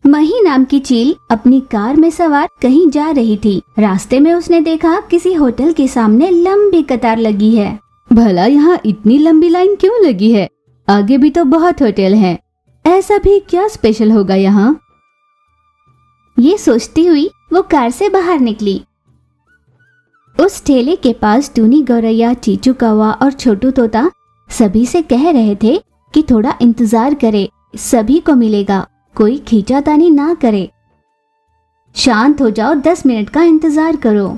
मही नाम की चील अपनी कार में सवार कहीं जा रही थी। रास्ते में उसने देखा किसी होटल के सामने लंबी कतार लगी है। भला यहाँ इतनी लंबी लाइन क्यों लगी है? आगे भी तो बहुत होटल हैं। ऐसा भी क्या स्पेशल होगा यहाँ? ये सोचती हुई वो कार से बाहर निकली। उस ठेले के पास टूनी गौरैया, चीचू कौवा और छोटू तोता सभी से कह रहे थे कि थोड़ा इंतजार करे, सभी को मिलेगा, कोई खींचातानी ना करे। शांत हो जाओ, 10 मिनट का इंतजार करो।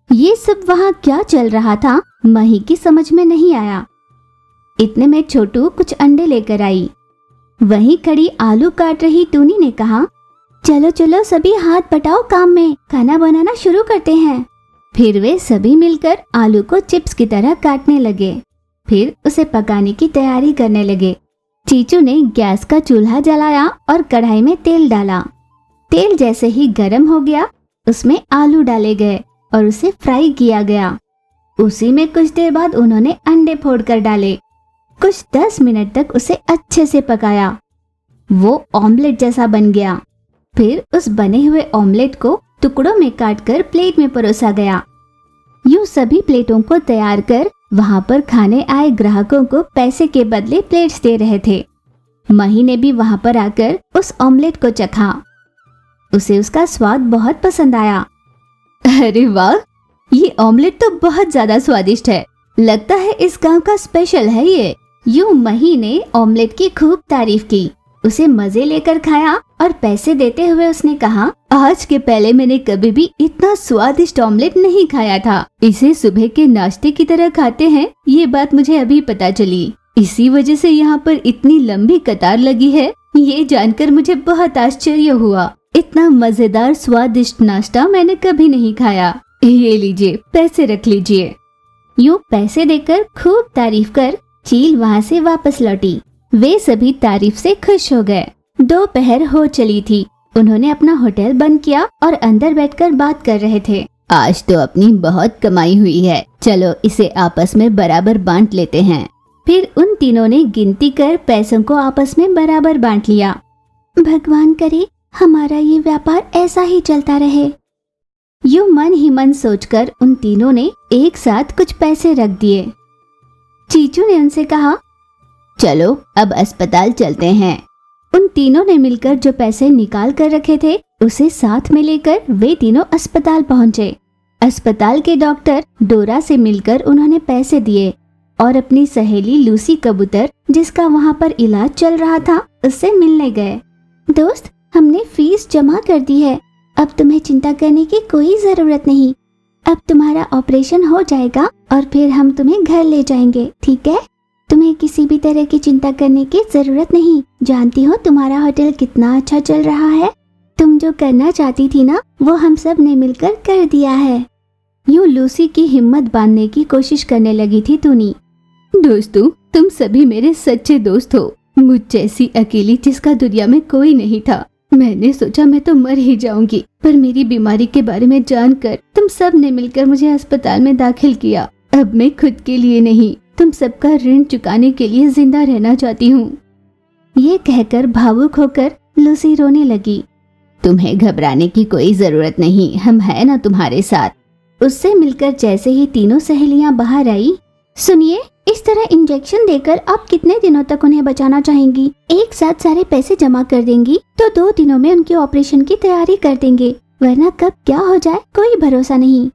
ये सब वहाँ क्या चल रहा था मही की समझ में नहीं आया। इतने में छोटू कुछ अंडे लेकर आई। वहीं खड़ी आलू काट रही टूनी ने कहा, चलो चलो सभी हाथ बटाओ काम में, खाना बनाना शुरू करते हैं। फिर वे सभी मिलकर आलू को चिप्स की तरह काटने लगे। फिर उसे पकाने की तैयारी करने लगे। चीचू ने गैस का चूल्हा जलाया और कढ़ाई में तेल डाला। तेल जैसे ही गर्म हो गया, उसमें आलू डाले गए और उसे फ्राई किया गया। उसी में कुछ देर बाद उन्होंने अंडे फोड़कर डाले। कुछ 10 मिनट तक उसे अच्छे से पकाया। वो ऑमलेट जैसा बन गया। फिर उस बने हुए ऑमलेट को टुकड़ों में काटकर प्लेट में परोसा गया। यूं सभी प्लेटों को तैयार कर वहां पर खाने आए ग्राहकों को पैसे के बदले प्लेट्स दे रहे थे। मही ने भी वहां पर आकर उस ऑमलेट को चखा। उसे उसका स्वाद बहुत पसंद आया। अरे वाह, ये ऑमलेट तो बहुत ज्यादा स्वादिष्ट है। लगता है इस गांव का स्पेशल है ये। यूं मही ने ऑमलेट की खूब तारीफ की। उसे मजे लेकर खाया और पैसे देते हुए उसने कहा, आज के पहले मैंने कभी भी इतना स्वादिष्ट ऑमलेट नहीं खाया था। इसे सुबह के नाश्ते की तरह खाते हैं, ये बात मुझे अभी पता चली। इसी वजह से यहाँ पर इतनी लंबी कतार लगी है। ये जानकर मुझे बहुत आश्चर्य हुआ। इतना मजेदार स्वादिष्ट नाश्ता मैंने कभी नहीं खाया। ये लीजिए, पैसे रख लीजिए। यूं पैसे देकर खूब तारीफ कर चील वहाँ से वापस लौटी। वे सभी तारीफ से खुश हो गए। दोपहर हो चली थी। उन्होंने अपना होटल बंद किया और अंदर बैठकर बात कर रहे थे। आज तो अपनी बहुत कमाई हुई है, चलो इसे आपस में बराबर बांट लेते हैं। फिर उन तीनों ने गिनती कर पैसों को आपस में बराबर बांट लिया। भगवान करे हमारा ये व्यापार ऐसा ही चलता रहे। यूं मन ही मन सोचकर उन तीनों ने एक साथ कुछ पैसे रख दिए। चीचू ने उनसे कहा, चलो अब अस्पताल चलते हैं। उन तीनों ने मिलकर जो पैसे निकाल कर रखे थे उसे साथ में लेकर वे तीनों अस्पताल पहुंचे। अस्पताल के डॉक्टर डोरा से मिलकर उन्होंने पैसे दिए और अपनी सहेली लूसी कबूतर, जिसका वहां पर इलाज चल रहा था, उससे मिलने गए। दोस्त, हमने फीस जमा कर दी है, अब तुम्हें चिंता करने की कोई जरूरत नहीं। अब तुम्हारा ऑपरेशन हो जाएगा और फिर हम तुम्हें घर ले जाएंगे, ठीक है? तुम्हें किसी भी तरह की चिंता करने की जरूरत नहीं। जानती हो तुम्हारा होटल कितना अच्छा चल रहा है। तुम जो करना चाहती थी ना, वो हम सब ने मिलकर कर दिया है। यूं लूसी की हिम्मत बांधने की कोशिश करने लगी थी टूनी। दोस्तों, तुम सभी मेरे सच्चे दोस्त हो। मुझ जैसी अकेली जिसका दुनिया में कोई नहीं था। मैंने सोचा मैं तो मर ही जाऊंगी, पर मेरी बीमारी के बारे में जानकर तुम सब ने मिलकर मुझे अस्पताल में दाखिल किया। अब मैं खुद के लिए नहीं, तुम सबका ऋण चुकाने के लिए जिंदा रहना चाहती हूँ। ये कहकर भावुक होकर लूसी रोने लगी। तुम्हें घबराने की कोई जरूरत नहीं, हम हैं ना तुम्हारे साथ। उससे मिलकर जैसे ही तीनों सहेलियां बाहर आई, सुनिए, इस तरह इंजेक्शन देकर आप कितने दिनों तक उन्हें बचाना चाहेंगी? एक साथ सारे पैसे जमा कर देंगी तो 2 दिनों में उनके ऑपरेशन की तैयारी कर देंगे, वरना कब क्या हो जाए कोई भरोसा नहीं।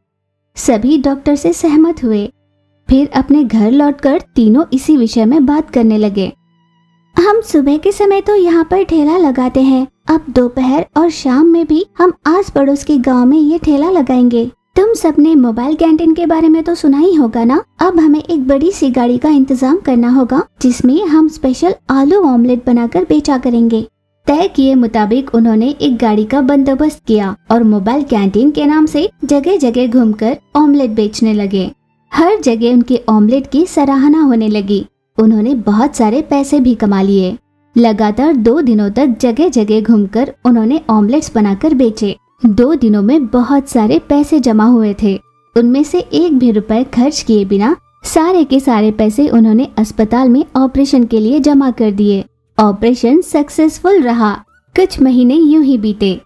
सभी डॉक्टर से सहमत हुए। फिर अपने घर लौटकर तीनों इसी विषय में बात करने लगे। हम सुबह के समय तो यहाँ पर ठेला लगाते हैं, अब दोपहर और शाम में भी हम आस पड़ोस के गांव में ये ठेला लगाएंगे। तुम सबने मोबाइल कैंटीन के बारे में तो सुना ही होगा ना। अब हमें एक बड़ी सी गाड़ी का इंतजाम करना होगा, जिसमें हम स्पेशल आलू ऑमलेट बनाकर बेचा करेंगे। तय किए मुताबिक उन्होंने एक गाड़ी का बंदोबस्त किया और मोबाइल कैंटीन के नाम से जगह जगह घूमकर ऑमलेट बेचने लगे। हर जगह उनके ऑमलेट की सराहना होने लगी। उन्होंने बहुत सारे पैसे भी कमा लिए। लगातार 2 दिनों तक जगह जगह घूमकर उन्होंने ऑमलेट्स बनाकर बेचे। 2 दिनों में बहुत सारे पैसे जमा हुए थे। उनमें से 1 भी रुपए खर्च किए बिना सारे के सारे पैसे उन्होंने अस्पताल में ऑपरेशन के लिए जमा कर दिए। ऑपरेशन सक्सेसफुल रहा। कुछ महीने यूं ही बीते।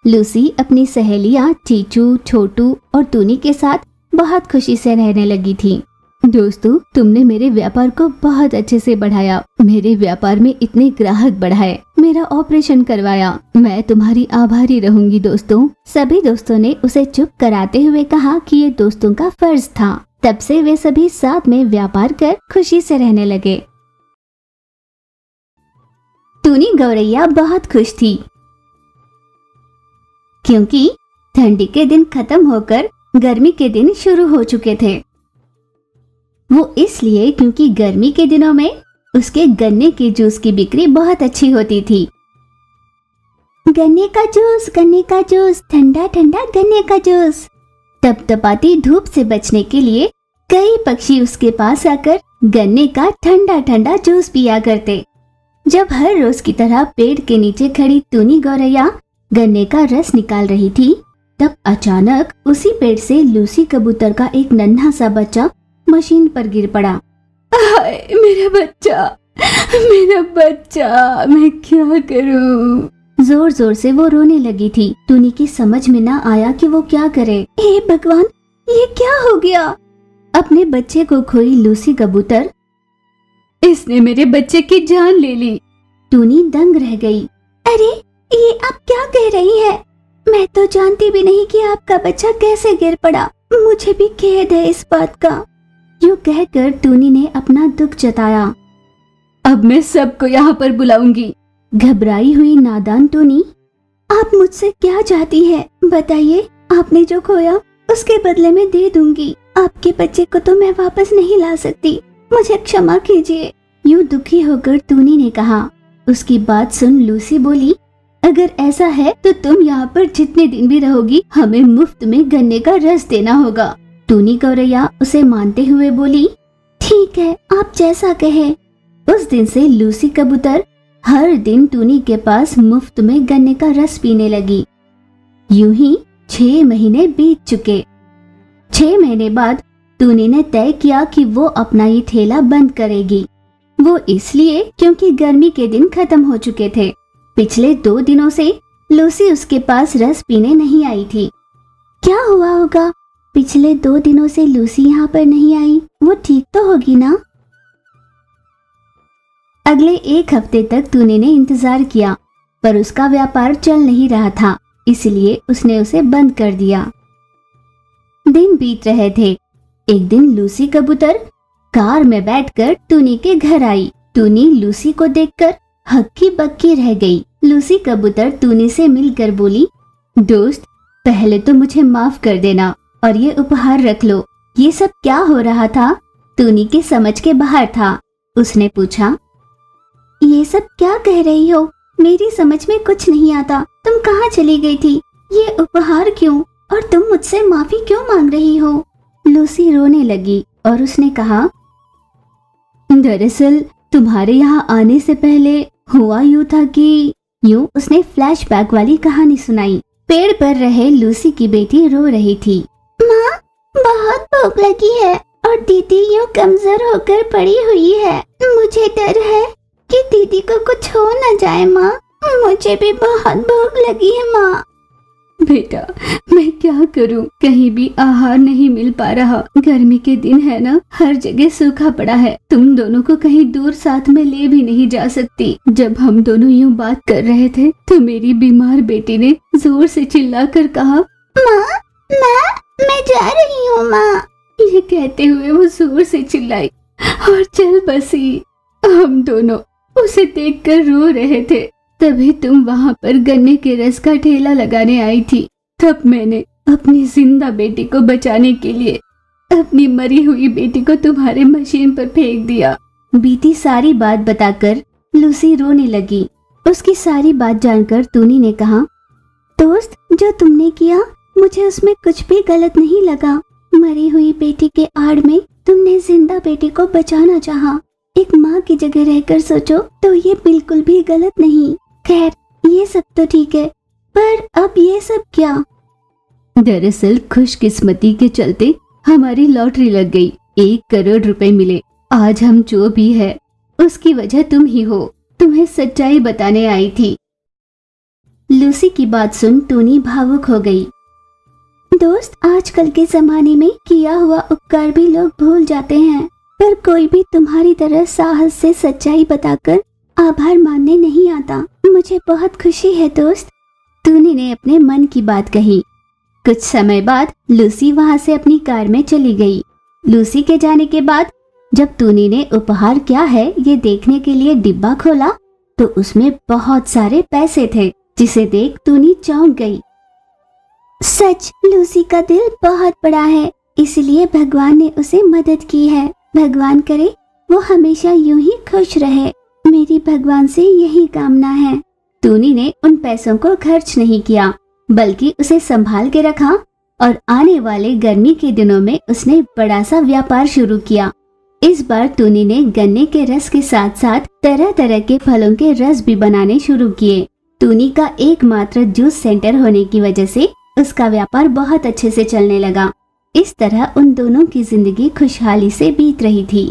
लूसी अपनी सहेलियां चीचू, छोटू और टूनी के साथ बहुत खुशी से रहने लगी थी। दोस्तों, तुमने मेरे व्यापार को बहुत अच्छे से बढ़ाया, मेरे व्यापार में इतने ग्राहक बढ़ाए, मेरा ऑपरेशन करवाया, मैं तुम्हारी आभारी रहूंगी दोस्तों। सभी दोस्तों ने उसे चुप कराते हुए कहा कि ये दोस्तों का फर्ज था। तब से वे सभी साथ में व्यापार कर खुशी से रहने लगे। टूनी गौरैया बहुत खुश थी क्योंकि ठंडी के दिन खत्म होकर गर्मी के दिन शुरू हो चुके थे। वो इसलिए क्योंकि गर्मी के दिनों में उसके गन्ने के जूस की बिक्री बहुत अच्छी होती थी। गन्ने का जूस, ठंडा ठंडा गन्ने का जूस। तपतपाती धूप से बचने के लिए कई पक्षी उसके पास आकर गन्ने का ठंडा ठंडा जूस पिया करते। जब हर रोज की तरह पेड़ के नीचे खड़ी टूनी गौरैया गन्ने का रस निकाल रही थी, तब अचानक उसी पेड़ से लूसी कबूतर का एक नन्हा सा बच्चा मशीन पर गिर पड़ा। हाय मेरा बच्चा, मैं क्या करूं? जोर जोर से वो रोने लगी थी। टूनी की समझ में ना आया कि वो क्या करे। हे भगवान, ये क्या हो गया? अपने बच्चे को खोई लूसी कबूतर, इसने मेरे बच्चे की जान ले ली। टूनी दंग रह गई। अरे ये आप क्या कह रही है? मैं तो जानती भी नहीं कि आपका बच्चा कैसे गिर पड़ा। मुझे भी खेद है इस बात का। यूं कहकर टूनी ने अपना दुख जताया। अब मैं सबको यहाँ पर बुलाऊंगी। घबराई हुई नादान टूनी, आप मुझसे क्या चाहती है? बताइए। आपने जो खोया उसके बदले में दे दूंगी। आपके बच्चे को तो मैं वापस नहीं ला सकती, मुझे क्षमा कीजिए। यूं दुखी होकर टूनी ने कहा। उसकी बात सुन लूसी बोली, अगर ऐसा है तो तुम यहाँ पर जितने दिन भी रहोगी हमें मुफ्त में गन्ने का रस देना होगा। टूनी गौरैया उसे मानते हुए बोली, ठीक है, आप जैसा कहे। उस दिन से लूसी कबूतर हर दिन टूनी के पास मुफ्त में गन्ने का रस पीने लगी। यूं ही 6 महीने बीत चुके। 6 महीने बाद टूनी ने तय किया कि वो अपना ये ठेला बंद करेगी। वो इसलिए क्योंकि गर्मी के दिन खत्म हो चुके थे। पिछले 2 दिनों से लूसी उसके पास रस पीने नहीं आई थी। क्या हुआ होगा? पिछले 2 दिनों से लूसी यहाँ पर नहीं आई। वो ठीक तो होगी ना? अगले 1 हफ्ते तक टूनी ने इंतजार किया, पर उसका व्यापार चल नहीं रहा था, इसलिए उसने उसे बंद कर दिया। दिन बीत रहे थे। एक दिन लूसी कबूतर कार में बैठकर टूनी के घर आई। टूनी लूसी को देखकर हक्की बक्की रह गई। लूसी कबूतर टूनी से मिलकर बोली, दोस्त, पहले तो मुझे माफ कर देना और ये उपहार रख लो। ये सब क्या हो रहा था? टूनी के समझ के बाहर था। उसने पूछा, ये सब क्या कह रही हो? मेरी समझ में कुछ नहीं आता। तुम कहाँ चली गई थी? ये उपहार क्यों? और तुम मुझसे माफी क्यों मांग रही हो? लूसी रोने लगी और उसने कहा, दरअसल तुम्हारे यहाँ आने से पहले हुआ यूं था कि। यूं उसने फ्लैशबैक वाली कहानी सुनाई। पेड़ पर रहे लूसी की बेटी रो रही थी। माँ, बहुत भूख लगी है और दीदी यूं कमजोर होकर पड़ी हुई है। मुझे डर है कि दीदी को कुछ हो न जाए। माँ, मुझे भी बहुत भूख लगी है। माँ, बेटा, मैं क्या करूं? कहीं भी आहार नहीं मिल पा रहा। गर्मी के दिन है ना, हर जगह सूखा पड़ा है। तुम दोनों को कहीं दूर साथ में ले भी नहीं जा सकती। जब हम दोनों यूं बात कर रहे थे तो मेरी बीमार बेटी ने जोर से चिल्लाकर कहा, माँ, मैं जा रही हूँ। माँ, ये कहते हुए वो जोर से चिल्लाई और चल बसी। हम दोनों उसे देखकर रो रहे थे। तभी तुम वहाँ पर गन्ने के रस का ठेला लगाने आई थी। तब मैंने अपनी जिंदा बेटी को बचाने के लिए अपनी मरी हुई बेटी को तुम्हारे मशीन पर फेंक दिया। बीती सारी बात बताकर लूसी रोने लगी। उसकी सारी बात जानकर टूनी ने कहा, दोस्त, जो तुमने किया मुझे उसमें कुछ भी गलत नहीं लगा। मरी हुई बेटी के आड़ में तुमने जिंदा बेटी को बचाना चाहा। एक माँ की जगह रहकर सोचो तो ये बिल्कुल भी गलत नहीं। खैर, ये सब तो ठीक है, पर अब ये सब क्या? दरअसल खुशकिस्मती के चलते हमारी लॉटरी लग गई। 1 करोड़ रुपए मिले। आज हम जो भी है उसकी वजह तुम ही हो। तुम्हें सच्चाई बताने आई थी। लूसी की बात सुन टूनी भावुक हो गई। दोस्त, आजकल के जमाने में किया हुआ उपकार भी लोग भूल जाते हैं, पर कोई भी तुम्हारी तरह साहस से सच्चाई बताकर आभार मानने नहीं आता। मुझे बहुत खुशी है दोस्त। टूनी ने अपने मन की बात कही। कुछ समय बाद लूसी वहां से अपनी कार में चली गई। लूसी के जाने के बाद जब टूनी ने उपहार क्या है ये देखने के लिए डिब्बा खोला तो उसमें बहुत सारे पैसे थे, जिसे देख टूनी चौंक गई। सच, लूसी का दिल बहुत बड़ा है, इसलिए भगवान ने उसे मदद की है। भगवान करे वो हमेशा यूं ही खुश रहे। मेरी भगवान से यही कामना है। टूनी ने उन पैसों को खर्च नहीं किया, बल्कि उसे संभाल के रखा और आने वाले गर्मी के दिनों में उसने बड़ा सा व्यापार शुरू किया। इस बार टूनी ने गन्ने के रस के साथ साथ तरह तरह के फलों के रस भी बनाने शुरू किए। टूनी का एकमात्र जूस सेंटर होने की वजह से उसका व्यापार बहुत अच्छे से चलने लगा। इस तरह उन दोनों की जिंदगी खुशहाली से बीत रही थी।